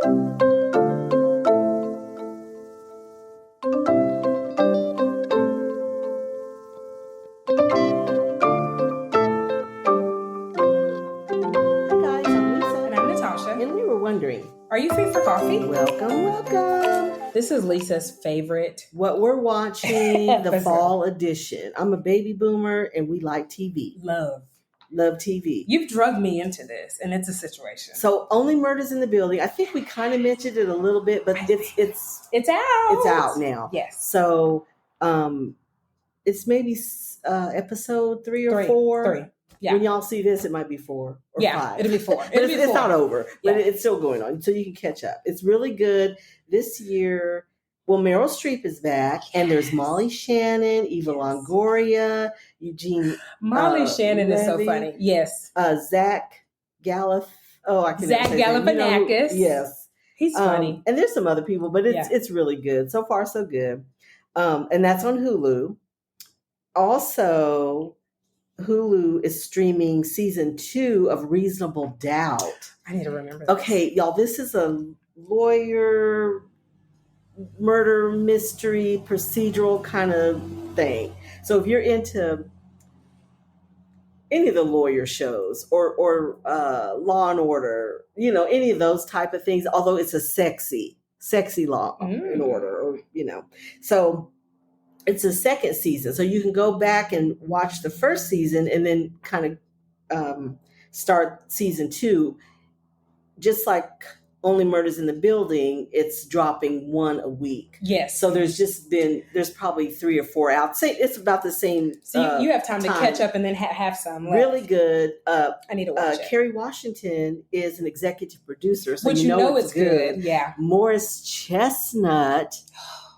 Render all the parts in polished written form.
Are you free for coffee? Welcome. This is Lisa's favorite. What we're watching, the fall edition. I'm a baby boomer and we like TV. Love TV. You've drugged me into this and it's a situation. So Only Murders in the Building. I think we kind of mentioned it a little bit, but it's out. It's out now. Yes. So it's maybe episode 3 or 4. 3. Yeah. When y'all see this, it might be 4 or 5. It'll be 4. It's not over, but it's still going on, so you can catch up. It's really good this year. Well, Meryl Streep is back, and there's Molly Shannon, Eva Longoria, Eugene. Molly Shannon is so funny. Yes. Zach Galifianakis. Zach Galifianakis. Yes, he's funny. And there's some other people, but it's really good. So far, so good. And that's on Hulu. Also, Hulu is streaming season 2 of Reasonable Doubt. I need to remember this. Okay, y'all, this is a lawyer murder mystery procedural kind of thing. So if you're into any of the lawyer shows or Law and Order, any of those type of things, although it's a sexy Law and Order, or so it's a second season. So you can go back and watch the first season and then kind of start season 2. Just like Only Murders in the Building, it's dropping 1 a week. Yes. So there's probably 3 or 4 out. Say it's about the same. So you have time to catch up and then have some left. Really good. I need to watch it. Kerry Washington is an executive producer, so which you know it's good. Yeah. Morris Chestnut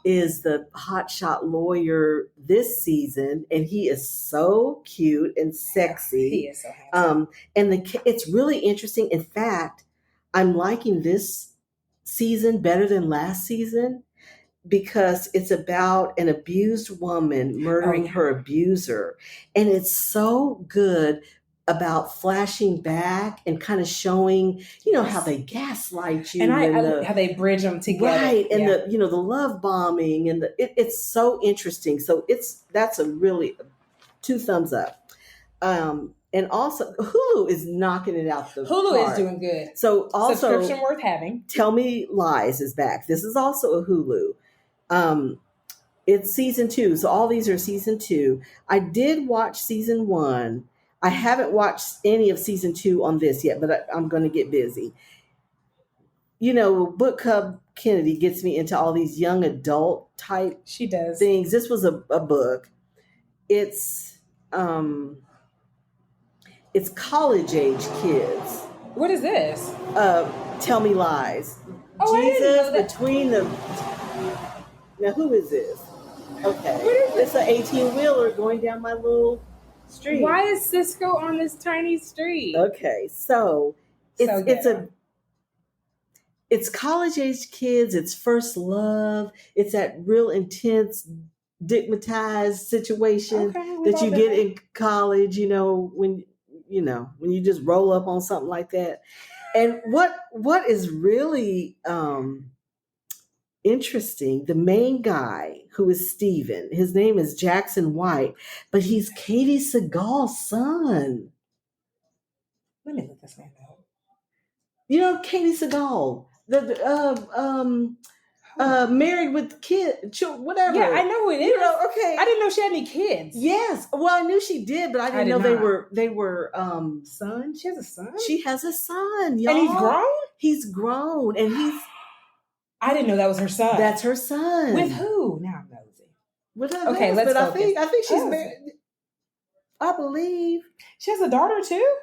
is the hotshot lawyer this season, and he is so cute and sexy. He is so handsome. And it's really interesting. In fact, I'm liking this season better than last season because it's about an abused woman murdering her abuser. And it's so good about flashing back and kind of showing, how they gaslight you. And how they bridge them together. Right. And the love bombing and it's so interesting. So that's a really 2 thumbs up. And also Hulu is knocking it out the Hulu park. is doing good. So also subscription worth having. Tell Me Lies is back. This is also a Hulu. It's season 2. So all these are season 2. I did watch season 1. I haven't watched any of season 2 on this yet, but I'm going to get busy. Book Club Kennedy gets me into all these young adult type she does things. This was a book. It's college age kids. What is this? Tell Me Lies. Oh, Jesus between the. Now who is this? Okay, it's an 18-wheeler going down my little street. Why is Cisco on this tiny street? Okay, so it's college age kids. It's first love. It's that real intense, stigmatized situation that you get in college. When you just roll up on something like that. And what is really interesting, the main guy who is Steven, his name is Jackson White, but he's Katie Seagal's son. Let me look this man up. Katie Seagal, married with kids, whatever. Yeah, I know who it is. Okay. I didn't know she had any kids. Yes. Well, I knew she did, but I didn't know they were son. She has a son? She has a son, y'all. And he's grown? He's grown. And he's I didn't know that was her son. That's her son. With who? Now I'm nosy. With her okay, let's focus. I think she's married. I believe. She has a daughter too?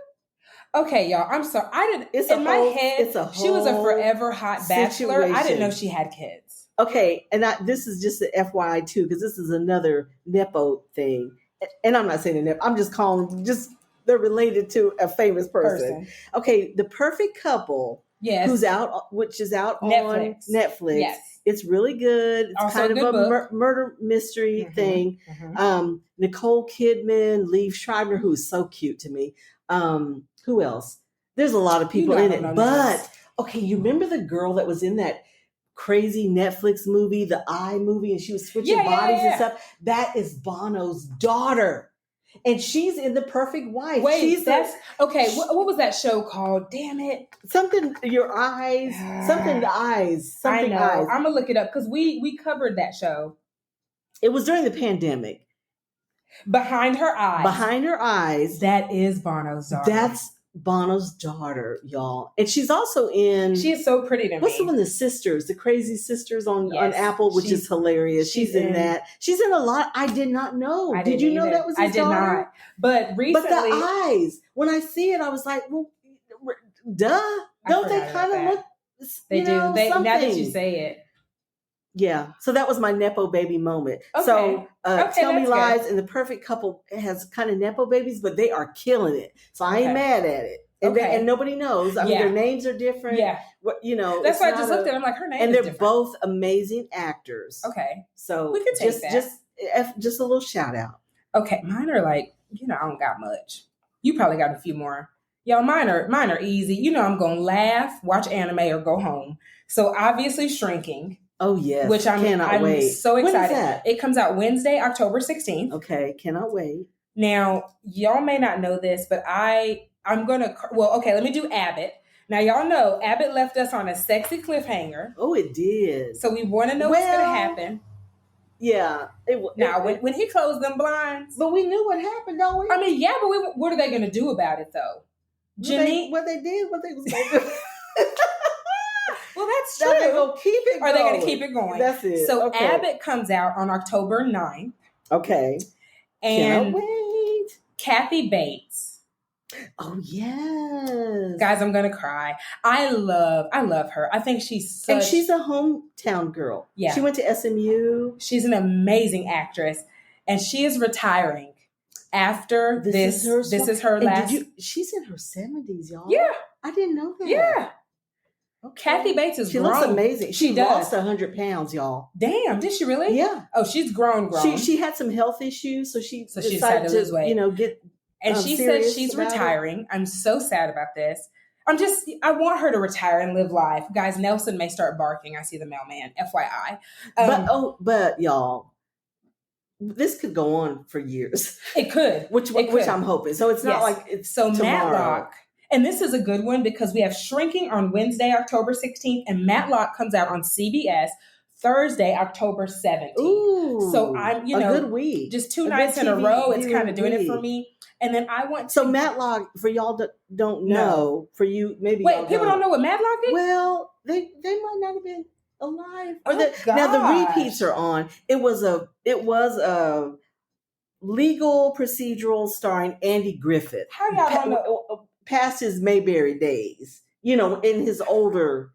Okay, y'all. I'm sorry. I didn't. In my head, she was a forever hot bachelor. I didn't know she had kids. Okay, and this is just an FYI too, because this is another Nepo thing. And I'm not saying a Nepo. I'm just calling they're related to a famous person. Okay, The Perfect Couple. Yes. Which is out Netflix. on Netflix. Yes. It's really good. It's also kind of a murder mystery thing. Mm-hmm. Nicole Kidman, Liev Schreiber, who's so cute to me. Who else? There's a lot of people in it. But, Okay, you remember the girl that was in that crazy Netflix movie, the Eye movie, and she was switching bodies and stuff? That is Bono's daughter. And she's in The Perfect Wife. Wait, okay. What was that show called? Damn it. Something, Your Eyes. Something, The Eyes. Something, I know. Eyes. I'm going to look it up because we covered that show. It was during the pandemic. Behind Her Eyes. Behind Her Eyes. That is Bono's daughter. That's Bono's daughter, y'all. And she's also in... She is so pretty to me. What's the one, The Sisters? The Crazy Sisters on Apple, which is hilarious. She's in that. She's in a lot. I did not know. Did you know that was his daughter? I did not. But recently... But the eyes. When I see it, I was like, well, duh. Don't they kind of look... They do. Now that you say it. Yeah. So that was my Nepo baby moment. Okay. So Tell Me Lies good. and The Perfect Couple has kind of Nepo babies, but they are killing it. So I ain't mad at it. And, and nobody knows. I mean, their names are different. Yeah. That's why I just looked at them like her name is different. different. And they're both amazing actors. Okay. So we could take that. Just a little shout out. Okay. Mine are like, I don't got much. You probably got a few more. Y'all, mine are easy. I'm going to laugh, watch anime, or go home. So obviously Shrinking. Oh, yes. Which I'm wait. So excited. When is that? It comes out Wednesday, October 16th. Okay. Cannot wait. Now, y'all may not know this, but I'm going to... Well, okay, let me do Abbott. Now, y'all know Abbott left us on a sexy cliffhanger. Oh, it did. So we want to know what's going to happen. Yeah. When he closed them blinds... But we knew what happened, don't we? I mean, yeah, but what are they going to do about it, though? Jimmy... What they did, what they was going to do. Well, that's true. They're going to keep it going. Are they going to keep it going? That's it. So Abbott comes out on October 9th. Okay. And can't wait. Kathy Bates. Oh, yes. Guys, I'm going to cry. I love her. I think she's And she's a hometown girl. Yeah. She went to SMU. She's an amazing actress. And she is retiring after this. This is her last. She's in her 70s, y'all. Yeah. I didn't know that. Yeah. Okay. Kathy Bates is grown. She looks amazing. She does. lost 100 pounds, y'all. Damn, did she really? Yeah. Oh, she's grown. She had some health issues, so she decided to lose weight. Get. And she said she's retiring. I'm so sad about this. I want her to retire and live life. Guys, Nelson may start barking. I see the mailman. FYI. But y'all, this could go on for years. It could. Which I'm hoping. So it's not like it's so tomorrow. Matlock. And this is a good one because we have Shrinking on Wednesday, October 16th, and Matlock comes out on CBS Thursday, October 17th. Ooh, so I'm, a good week. Just 2 nights in a row. It's kind of doing it for me. And then I want to... So Matlock, for y'all that don't know, for you, maybe wait, people don't know what Matlock is? Well, they might not have been alive. Now the repeats are on. It was a legal procedural starring Andy Griffith. How y'all don't know? Past his Mayberry days, in his older,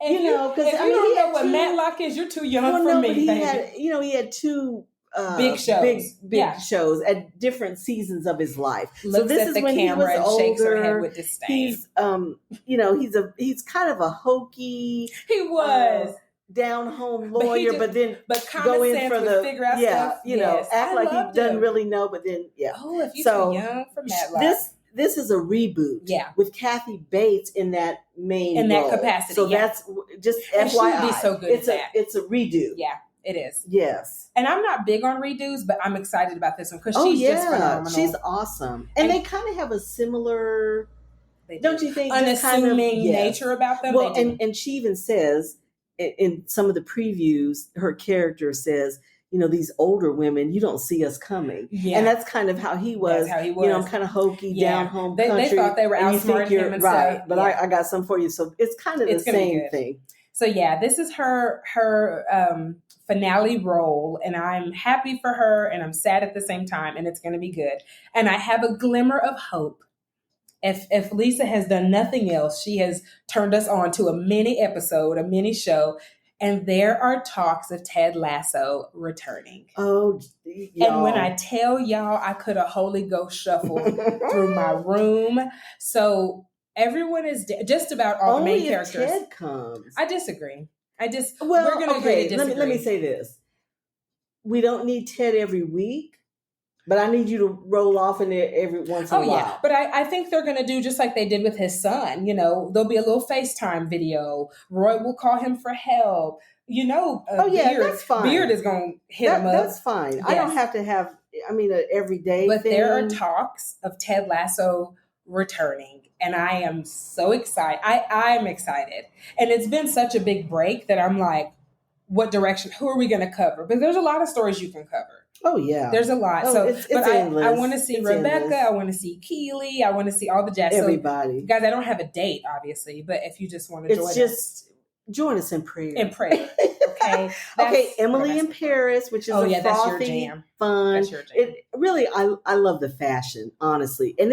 because if you don't know what Matlock is, you're too young for me. But he had 2 big shows, big shows at different seasons of his life. Looks so this at is the when camera he was and shakes older. Her head with disdain. He's kind of a hokey. He was. Down home lawyer, but go in for the figure out stuff. Act like he doesn't really know, but then Oh, if you're too young for Matlock. This is a reboot, with Kathy Bates in that main role. That capacity. So that's just FYI. She would be so good. It's a redo. Yeah, it is. Yes. And I'm not big on redos, but I'm excited about this one because she's just phenomenal. She's awesome, and they kind of have a similar. Don't you think? Unassuming nature about them. Well, and she even says in some of the previews, her character says, these older women, you don't see us coming. Yeah. And that's kind of how he was. That's how he was. I'm kind of hokey, down home country. They thought they were outsmarting him and right. stuff. But I got some for you. So it's kind of the same thing. So this is her finale role, and I'm happy for her, and I'm sad at the same time, and it's going to be good. And I have a glimmer of hope. If Lisa has done nothing else, she has turned us on to a mini episode, a mini show, and there are talks of Ted Lasso returning. Oh, y'all. And when I tell y'all, I could have Holy Ghost shuffled through my room. So everyone is just about all the main characters. Only if Ted comes. I disagree. We're going to agree to disagree. Let me say this. We don't need Ted every week. But I need you to roll off in there every once in a while. Yeah. But I think they're going to do just like they did with his son. You know, there'll be a little FaceTime video. Roy will call him for help. You know, Beard, that's fine. Beard is going to hit him up. That's fine. Yes. I don't have to have, an everyday But thing. there are talks of Ted Lasso returning. And I am so excited. I'm excited. And it's been such a big break that I'm like, what direction? Who are we going to cover? But there's a lot of stories you can cover. Oh, yeah. There's a lot. I want to see Rebecca. Endless. I want to see Keely. I want to see all the jazz. Everybody. So, guys, I don't have a date, obviously. But if you just want to join us. Join us in prayer. Okay. Okay, Emily in Paris, which is frothy, that's your jam. Fun. That's your jam. I love the fashion, honestly. And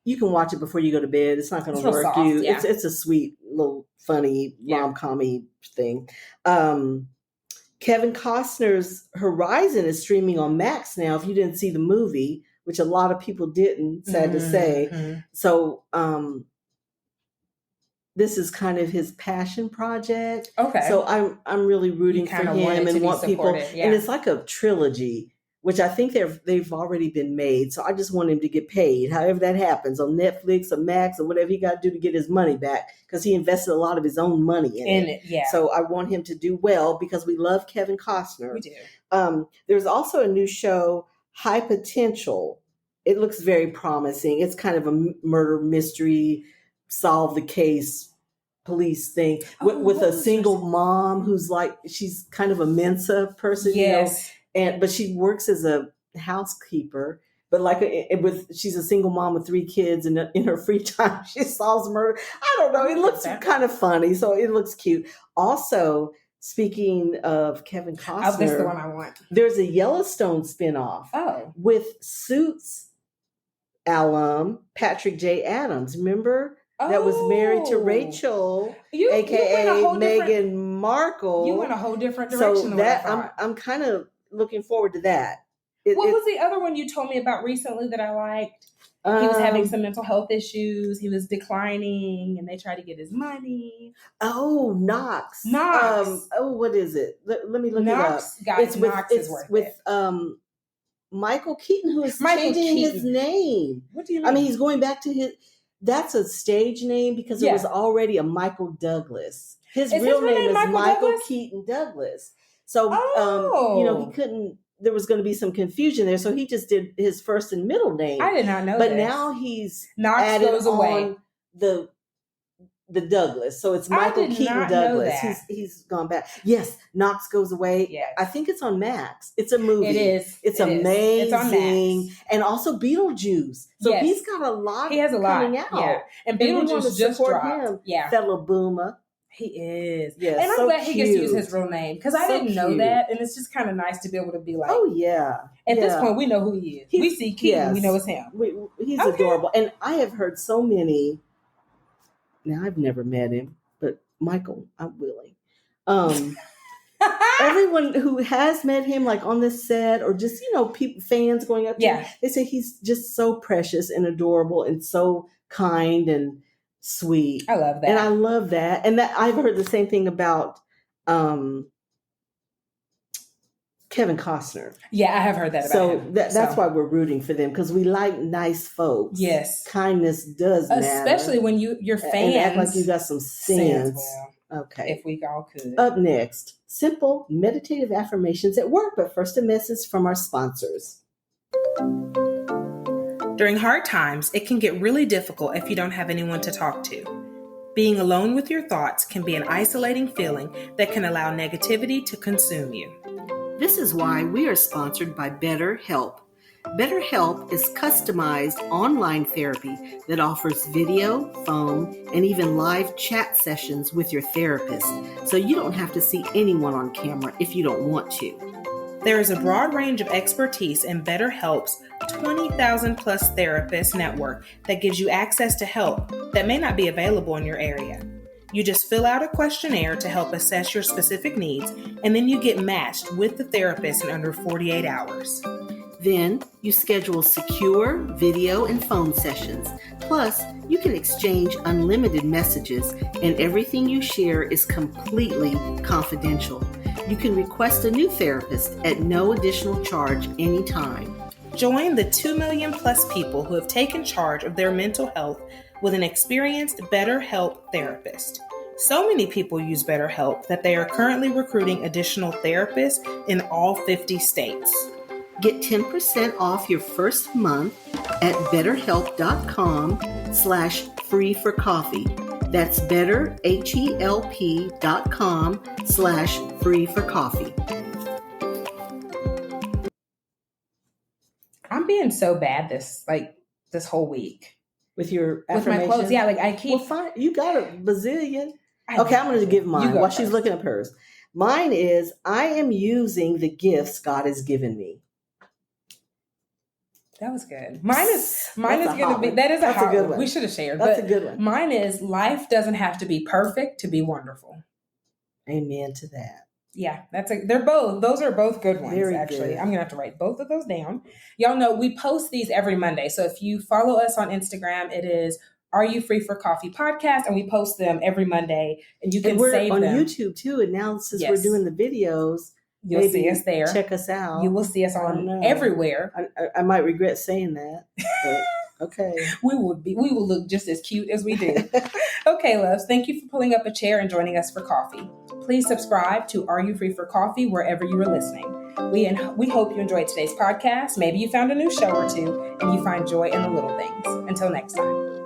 you can watch it before you go to bed. It's not going to work soft, you. Yeah. It's a sweet little funny rom-com-y thing. Kevin Costner's Horizon is streaming on Max now. If you didn't see the movie, which a lot of people didn't, sad to say. So this is kind of his passion project. Okay. So I'm really rooting for him and want people. Yeah. And it's like a trilogy, which I think they've already been made. So I just want him to get paid, however that happens, on Netflix or Max or whatever he got to do to get his money back, because he invested a lot of his own money in it. Yeah. So I want him to do well because we love Kevin Costner. We do. There's also a new show, High Potential. It looks very promising. It's kind of a murder mystery, solve the case police thing with a single mom who's like, she's kind of a Mensa person. Yes. But she works as a housekeeper, but she's a single mom with 3 kids, and in her free time she solves murder. I don't know. It looks kind of funny, so it looks cute. Also, speaking of Kevin Costner, that's the one I want. There's a Yellowstone spinoff with Suits alum Patrick J. Adams. Remember? That was married to Rachel, aka Meghan Markle. You went a whole different direction. So that I'm kind of looking forward to that. What was the other one you told me about recently that I liked? He was having some mental health issues. He was declining, and they tried to get his money. Oh, Knox. What is it? Let me look Knox, it up. It's with Michael Keaton, who is changing his name. What do you mean? I mean, he's going back to his. That's a stage name because it was already a Michael Douglas. His real name is Michael Keaton Douglas. So, he couldn't, there was going to be some confusion there. So he just did his first and middle name. I did not know But now he's Knox goes away. The Douglas. So it's Michael Keaton Douglas. He's gone back. Yes, Knox goes away. Yes. I think it's on Max. It's a movie. It is. It's amazing. It's on Max. And also Beetlejuice. So he's got a lot coming out. Yeah. And Beetlejuice just dropped. Him, fellow Boomer. He is. Yes, and I'm glad he gets to use his real name, because I didn't know that. And it's just kind of nice to be able to be like, oh, yeah. At this point, we know who he is. We see Keaton, we know it's him. He's adorable. And I have heard so many. Now, I've never met him, but Michael, I'm willing. Everyone who has met him, like on this set, or just, fans going up to him, they say he's just so precious and adorable and so kind and sweet. I love that. And I love that. And that I've heard the same thing about Kevin Costner. Yeah, I have heard that about him. That's why we're rooting for them, because we like nice folks. Yes. Kindness does matter. Especially when your fans. And act like you got some sense. Well, okay. If we all could. Up next, simple meditative affirmations at work, but first a message from our sponsors. During hard times, it can get really difficult if you don't have anyone to talk to. Being alone with your thoughts can be an isolating feeling that can allow negativity to consume you. This is why we are sponsored by BetterHelp. BetterHelp is customized online therapy that offers video, phone, and even live chat sessions with your therapist, so you don't have to see anyone on camera if you don't want to. There is a broad range of expertise in BetterHelp's 20,000 plus therapist network that gives you access to help that may not be available in your area. You just fill out a questionnaire to help assess your specific needs, and then you get matched with the therapist in under 48 hours. Then you schedule secure video and phone sessions. Plus, you can exchange unlimited messages, and everything you share is completely confidential. You can request a new therapist at no additional charge anytime. Join the 2 million plus people who have taken charge of their mental health with an experienced BetterHelp therapist. So many people use BetterHelp that they are currently recruiting additional therapists in all 50 states. Get 10% off your first month at betterhelp.com/free-for-coffee. That's betterhelp.com/free-for-coffee. I'm being so bad this whole week. With your with my clothes. Yeah, like I keep. Well, fine. You got a bazillion. Okay, I'm going to give mine while she's looking up hers. Mine is, I am using the gifts God has given me. That was good. Mine is going to be, that is a good one. We should have shared. That's a good one. Mine is, life doesn't have to be perfect to be wonderful. Amen to that. Yeah, those are both good ones. Very actually. good. I'm going to have to write both of those down. Y'all know we post these every Monday. So if you follow us on Instagram, it is Are You Free for Coffee podcast, and we post them every Monday, and you can save them. We're on YouTube too, and now since we're doing the videos, you'll see us there. Check us out. You will see us on everywhere. I might regret saying that, but okay. We will look just as cute as we do. Okay, loves, thank you for pulling up a chair and joining us for coffee. Please subscribe to Are You Free for Coffee wherever you are listening. We hope you enjoyed today's podcast. Maybe you found a new show or two and you find joy in the little things. Until next time.